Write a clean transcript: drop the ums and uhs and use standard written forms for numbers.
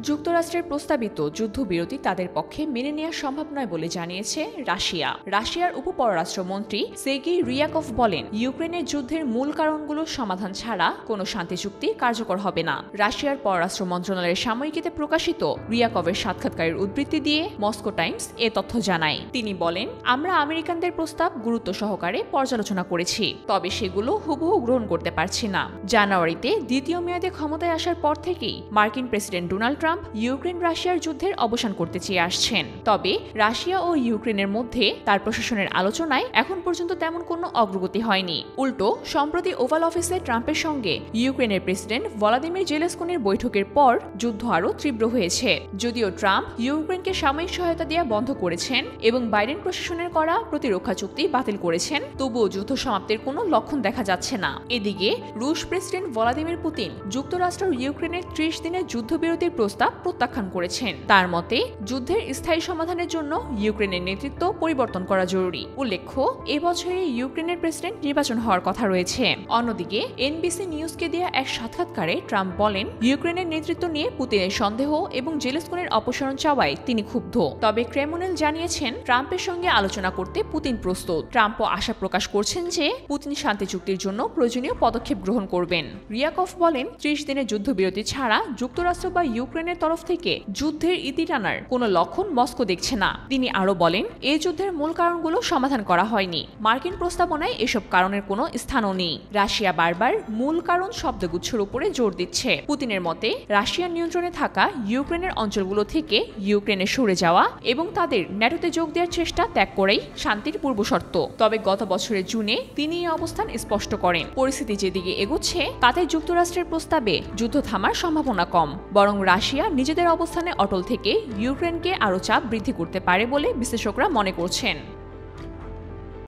যুক্তরাষ্ট্রের প্রস্তাবিত যুদ্ধবিরতি তাদের পক্ষে মেনে নেওয়া সম্ভব নয় বলে জানিয়েছে রাশিয়া। রাশিয়ার উপপররাষ্ট্রমন্ত্রী সের্গেই রিয়াকভ বলেন, ইউক্রেনের যুদ্ধের মূল কারণগুলোর সমাধান ছাড়া কোনো শান্তি চুক্তি কার্যকর হবে না। রাশিয়ার পররাষ্ট্র মন্ত্রণালয়ের সাময়িকীতে প্রকাশিত রিয়াকভের সাক্ষাৎকারের উদ্ধৃতি দিয়ে মস্কো টাইমস এ তথ্য জানায়। তিনি বলেন, আমরা আমেরিকানদের প্রস্তাব গুরুত্ব সহকারে পর্যালোচনা করেছি, তবে সেগুলো হুবহু গ্রহণ করতে পারছি না। জানুয়ারিতে দ্বিতীয় মেয়াদে ক্ষমতায় আসার পর থেকেই মার্কিন প্রেসিডেন্ট ডোনাল্ড ট্রাম্প ইউক্রেন রাশিয়ার যুদ্ধের অবসান করতে চেয়ে আসছেন। তবে রাশিয়া ও ইউক্রেনের মধ্যে তার প্রশাসনের আলোচনায় এখন পর্যন্ত তেমন কোনো অগ্রগতি হয়নি। উল্টো সম্প্রতি ওভাল অফিসে ট্রাম্পের সঙ্গে ইউক্রেনের প্রেসিডেন্ট ভলাদিমির জেলেনস্কির বৈঠকের পর যুদ্ধ আরও তীব্র হয়েছে। যদিও ট্রাম্প ইউক্রেনকে সাময়িক সহায়তা দেওয়া বন্ধ করেছেন এবং বাইডেন প্রশাসনের করা প্রতিরক্ষা চুক্তি বাতিল করেছেন, তবুও যুদ্ধ সমাপ্তির কোনো লক্ষণ দেখা যাচ্ছে না। এদিকে রুশ প্রেসিডেন্ট ভলাদিমির পুতিন যুক্তরাষ্ট্র ইউক্রেনের 30 দিনের যুদ্ধবিরতির প্রস্তাব প্রত্যাখ্যান করেছেন। তার মতে, যুদ্ধের স্থায়ী সমাধানের জন্য ইউক্রেনের নেতৃত্ব পরিবর্তন করা জরুরি। উল্লেখ্য, এবছরে ইউক্রেনের প্রেসিডেন্ট নির্বাচন হওয়ার কথা রয়েছে। অন্যদিকে এনবিসি নিউজকে দেয়া এক সাক্ষাৎকারে ট্রাম্প বলেন, ইউক্রেনের নেতৃত্ব নিয়ে পুতিনের সন্দেহ এবং জেলেনস্কির অপসারণ চাওয়ায় তিনি ক্ষুব্ধ। তবে ক্রেমলিন জানিয়েছেন, ট্রাম্পের সঙ্গে আলোচনা করতে পুতিন প্রস্তুত। ট্রাম্পও আশা প্রকাশ করছেন যে পুতিন শান্তি চুক্তির জন্য প্রয়োজনীয় পদক্ষেপ গ্রহণ করবেন। রিয়াকভ বলেন, 30 দিনের যুদ্ধবিরতি ছাড়া যুক্তরাষ্ট্র বা ইউক্রেনের তরফ থেকে যুদ্ধের ইতি টানার কোনো লক্ষণ মস্কো দেখছে না। তিনি আরও বলেন, এই যুদ্ধের মূল কারণগুলো সমাধান করা হয়নি। মার্কিন প্রস্তাবনায় এসব কারণের কোনো স্থানও নেই। রাশিয়া বারবার মূল কারণ শব্দগুচ্ছের উপরে জোর দিচ্ছে। পুতিনের মতে, রাশিয়ার নিয়ন্ত্রণে থাকা ইউক্রেনের অঞ্চলগুলো থেকে ইউক্রেনে সরে যাওয়া এবং তাদের ন্যাটোতে যোগ দেওয়ার চেষ্টা ত্যাগ করেই শান্তির পূর্বশর্ত। তবে গত বছরের জুনে তিনি এই অবস্থান স্পষ্ট করেন। পরিস্থিতি যেদিকে এগোচ্ছে তাতে যুক্তরাষ্ট্রের প্রস্তাবে যুদ্ধ থামার সম্ভাবনা কম, বরং রাশিয়া নিজেদের অবস্থানে অটল থেকে ইউক্রেনকে আরও চাপ বৃদ্ধি করতে পারে বলে বিশ্লেষকরা মনে করছেন।